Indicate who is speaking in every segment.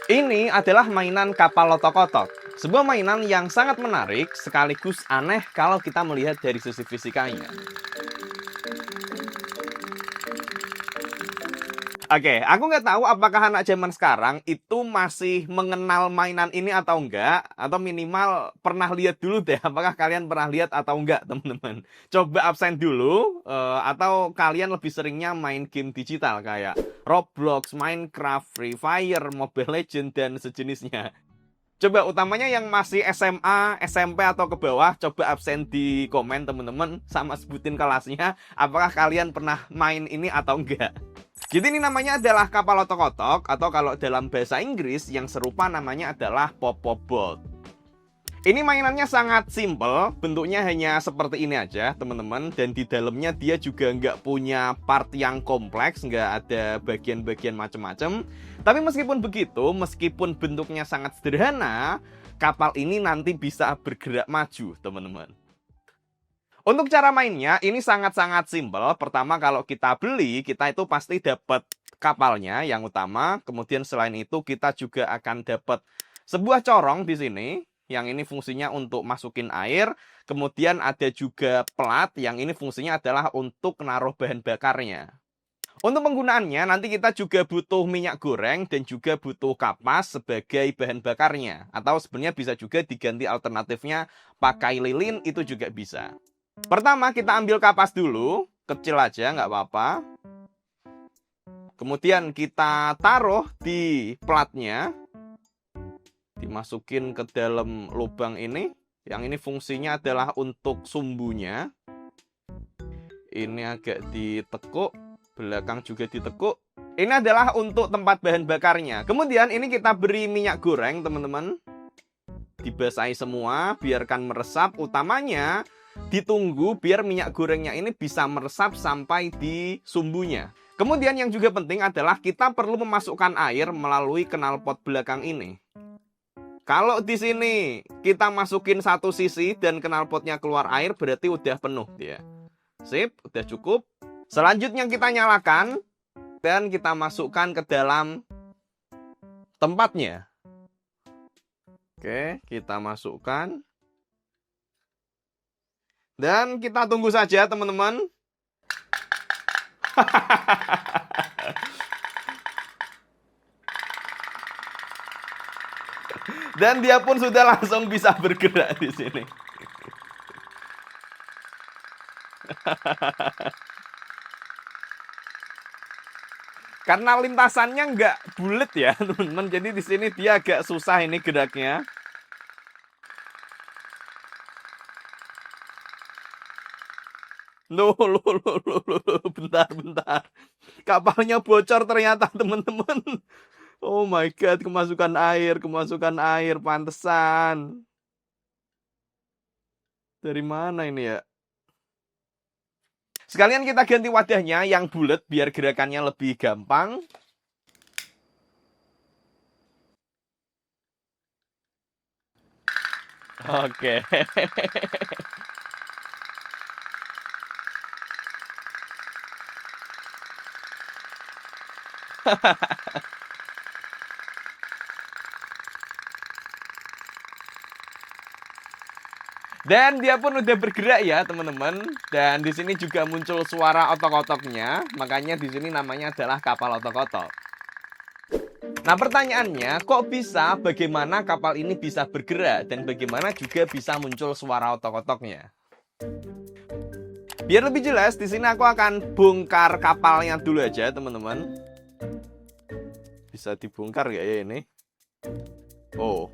Speaker 1: Ini adalah mainan kapal otok-otok. Sebuah mainan yang sangat menarik sekaligus aneh kalau kita melihat dari sisi fisikanya. Oke, aku nggak tahu apakah anak zaman sekarang itu masih mengenal mainan ini atau enggak, atau minimal pernah lihat dulu deh, apakah kalian pernah lihat atau enggak, teman-teman. Coba absen dulu, atau kalian lebih seringnya main game digital kayak Roblox, Minecraft, Free Fire, Mobile Legends, dan sejenisnya. Coba utamanya yang masih SMA, SMP atau ke bawah, coba absen di komen teman-teman sama sebutin kelasnya, apakah kalian pernah main ini atau enggak. Jadi ini namanya adalah kapal otok-otok, atau kalau dalam bahasa Inggris yang serupa namanya adalah Popo Boat. Ini mainannya sangat simple, bentuknya hanya seperti ini aja teman-teman. Dan di dalamnya dia juga nggak punya part yang kompleks, nggak ada bagian-bagian macam-macam. Tapi meskipun begitu, meskipun bentuknya sangat sederhana, kapal ini nanti bisa bergerak maju teman-teman. Untuk cara mainnya ini sangat-sangat simpel. Pertama kalau kita beli, kita itu pasti dapat kapalnya yang utama. Kemudian selain itu kita juga akan dapat sebuah corong di sini. Yang ini fungsinya untuk masukin air. Kemudian ada juga plat yang ini fungsinya adalah untuk naruh bahan bakarnya. Untuk penggunaannya nanti kita juga butuh minyak goreng dan juga butuh kapas sebagai bahan bakarnya. Atau sebenarnya bisa juga diganti alternatifnya pakai lilin, itu juga bisa. Pertama kita ambil kapas dulu, kecil aja nggak apa-apa. Kemudian kita taruh di platnya. Dimasukin ke dalam lubang ini. Yang ini fungsinya adalah untuk sumbunya. Ini agak ditekuk, belakang juga ditekuk. Ini adalah untuk tempat bahan bakarnya. Kemudian ini kita beri minyak goreng teman-teman. Dibasahi semua, biarkan meresap. Utamanya ditunggu biar minyak gorengnya ini bisa meresap sampai di sumbunya. Kemudian yang juga penting adalah kita perlu memasukkan air melalui knalpot belakang ini. Kalau di sini kita masukin satu sisi dan knalpotnya keluar air, berarti udah penuh dia. Sip, udah cukup. Selanjutnya kita nyalakan dan kita masukkan ke dalam tempatnya. Oke, kita masukkan. Dan kita tunggu saja teman-teman. Dan dia pun sudah langsung bisa bergerak di sini. Karena lintasannya nggak bulat ya, teman-teman. Jadi di sini dia agak susah ini geraknya. Loh, bentar. Kapalnya bocor ternyata, teman-teman. Oh my god, kemasukan air, pantesan. Dari mana ini ya? Sekalian kita ganti wadahnya yang bulat biar gerakannya lebih gampang. Oke. Dan dia pun udah bergerak ya, teman-teman. Dan di sini juga muncul suara otok-otoknya, makanya di sini namanya adalah kapal otok-otok. Nah, pertanyaannya, kok bisa bagaimana kapal ini bisa bergerak dan bagaimana juga bisa muncul suara otok-otoknya? Biar lebih jelas, di sini aku akan bongkar kapalnya dulu aja, teman-teman. Bisa dibongkar nggak ya ini? Oh.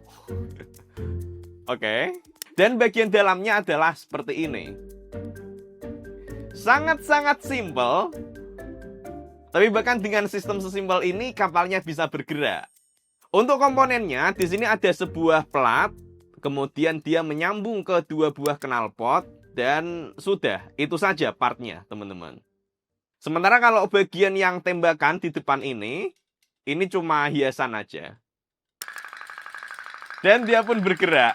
Speaker 1: Oke. Dan bagian dalamnya adalah seperti ini. Sangat-sangat simpel. Tapi bahkan dengan sistem sesimpel ini kapalnya bisa bergerak. Untuk komponennya di sini ada sebuah plat, kemudian dia menyambung ke dua buah knalpot dan sudah, itu saja partnya, teman-teman. Sementara kalau bagian yang tembakan di depan ini cuma hiasan aja. Dan dia pun bergerak.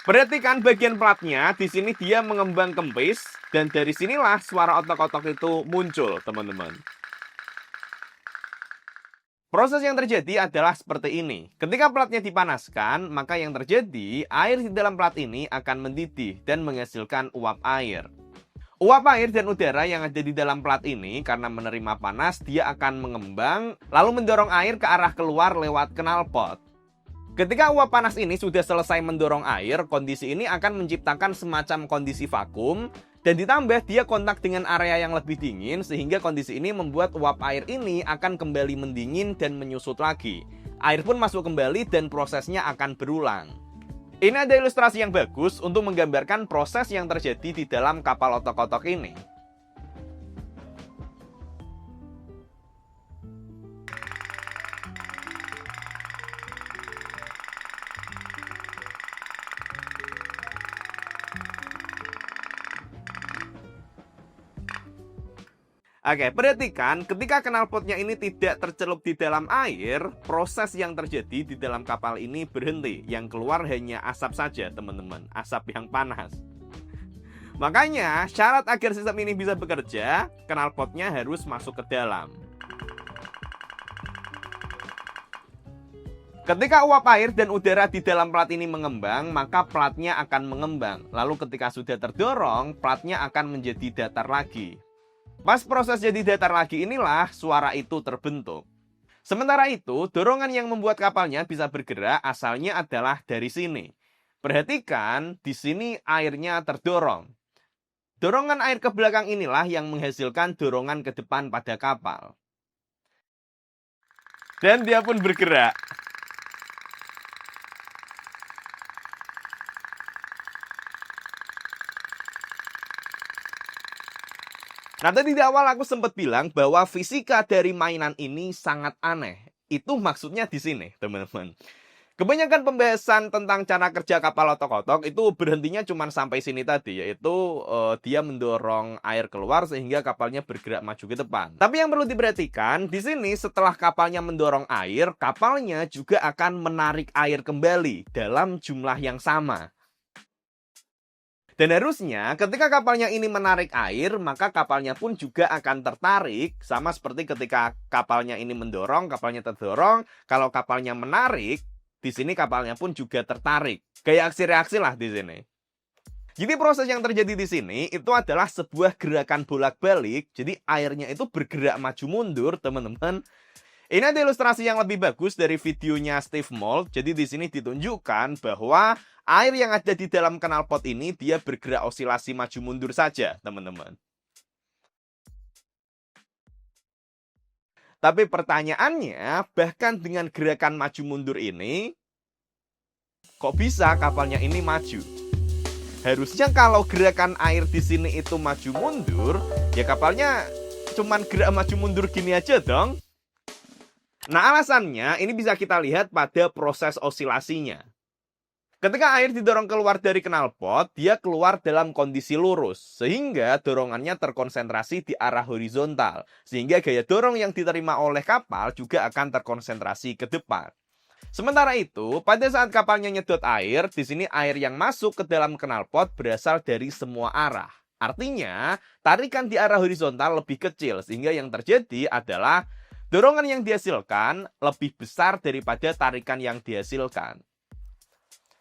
Speaker 1: Perhatikan bagian platnya, di sini dia mengembang kempis dan dari sinilah suara otok-otok itu muncul, teman-teman. Proses yang terjadi adalah seperti ini. Ketika platnya dipanaskan, maka yang terjadi, air di dalam plat ini akan mendidih dan menghasilkan uap air. Uap air dan udara yang ada di dalam plat ini karena menerima panas, dia akan mengembang, lalu mendorong air ke arah keluar lewat knalpot. Ketika uap panas ini sudah selesai mendorong air, kondisi ini akan menciptakan semacam kondisi vakum, dan ditambah dia kontak dengan area yang lebih dingin, sehingga kondisi ini membuat uap air ini akan kembali mendingin dan menyusut lagi. Air pun masuk kembali dan prosesnya akan berulang. Ini ada ilustrasi yang bagus untuk menggambarkan proses yang terjadi di dalam kapal otok-otok ini. Oke, perhatikan ketika knalpotnya ini tidak tercelup di dalam air, proses yang terjadi di dalam kapal ini berhenti. Yang keluar hanya asap saja, teman-teman. Asap yang panas. Makanya, syarat agar sistem ini bisa bekerja, knalpotnya harus masuk ke dalam. Ketika uap air dan udara di dalam plat ini mengembang, maka platnya akan mengembang. Lalu ketika sudah terdorong, platnya akan menjadi datar lagi. Pas proses jadi datar lagi inilah suara itu terbentuk. Sementara itu, dorongan yang membuat kapalnya bisa bergerak asalnya adalah dari sini. Perhatikan, di sini airnya terdorong. Dorongan air ke belakang inilah yang menghasilkan dorongan ke depan pada kapal. Dan dia pun bergerak. Nah, tadi di awal aku sempat bilang bahwa fisika dari mainan ini sangat aneh. Itu maksudnya di sini, teman-teman. Kebanyakan pembahasan tentang cara kerja kapal otok-otok itu berhentinya cuma sampai sini tadi, yaitu dia mendorong air keluar sehingga kapalnya bergerak maju ke depan. Tapi yang perlu diperhatikan, di sini setelah kapalnya mendorong air, kapalnya juga akan menarik air kembali dalam jumlah yang sama. Dan harusnya ketika kapalnya ini menarik air, maka kapalnya pun juga akan tertarik. Sama seperti ketika kapalnya ini mendorong, kapalnya terdorong. Kalau kapalnya menarik, di sini kapalnya pun juga tertarik. Kayak aksi reaksi lah di sini. Jadi proses yang terjadi di sini itu adalah sebuah gerakan bolak-balik. Jadi airnya itu bergerak maju mundur, teman-teman. Ini ada ilustrasi yang lebih bagus dari videonya Steve Mould. Jadi di sini ditunjukkan bahwa air yang ada di dalam knalpot ini dia bergerak osilasi maju mundur saja, teman-teman. Tapi pertanyaannya, bahkan dengan gerakan maju mundur ini, kok bisa kapalnya ini maju? Harusnya kalau gerakan air di sini itu maju mundur, ya kapalnya cuman gerak maju mundur gini aja dong. Nah, alasannya ini bisa kita lihat pada proses osilasinya. Ketika air didorong keluar dari knalpot, dia keluar dalam kondisi lurus, sehingga dorongannya terkonsentrasi di arah horizontal, sehingga gaya dorong yang diterima oleh kapal juga akan terkonsentrasi ke depan. Sementara itu, pada saat kapalnya nyedot air, di sini air yang masuk ke dalam knalpot berasal dari semua arah. Artinya, tarikan di arah horizontal lebih kecil, sehingga yang terjadi adalah dorongan yang dihasilkan lebih besar daripada tarikan yang dihasilkan.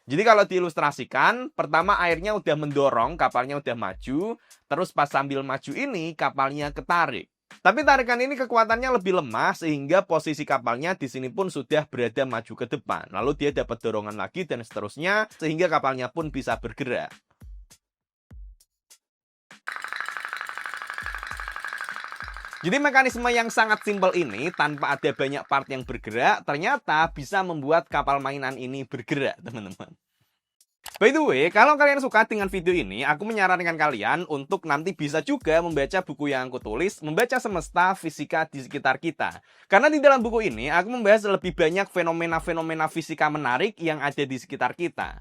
Speaker 1: Jadi kalau diilustrasikan, pertama airnya udah mendorong, kapalnya udah maju, terus pas sambil maju ini kapalnya ketarik. Tapi tarikan ini kekuatannya lebih lemah sehingga posisi kapalnya di sini pun sudah berada maju ke depan. Lalu dia dapat dorongan lagi dan seterusnya sehingga kapalnya pun bisa bergerak. Jadi mekanisme yang sangat simpel ini tanpa ada banyak part yang bergerak ternyata bisa membuat kapal mainan ini bergerak, teman-teman. By the way, kalau kalian suka dengan video ini, aku menyarankan kalian untuk nanti bisa juga membaca buku yang aku tulis, Membaca Semesta Fisika di Sekitar Kita. Karena di dalam buku ini, aku membahas lebih banyak fenomena-fenomena fisika menarik yang ada di sekitar kita.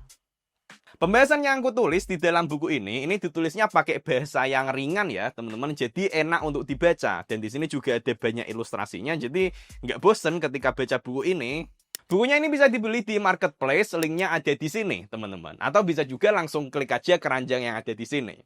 Speaker 1: Pembahasan yang aku tulis di dalam buku ini ditulisnya pakai bahasa yang ringan ya, teman-teman. Jadi enak untuk dibaca. Dan di sini juga ada banyak ilustrasinya, jadi nggak bosen ketika baca buku ini. Bukunya ini bisa dibeli di marketplace, linknya ada di sini, teman-teman. Atau bisa juga langsung klik aja keranjang yang ada di sini.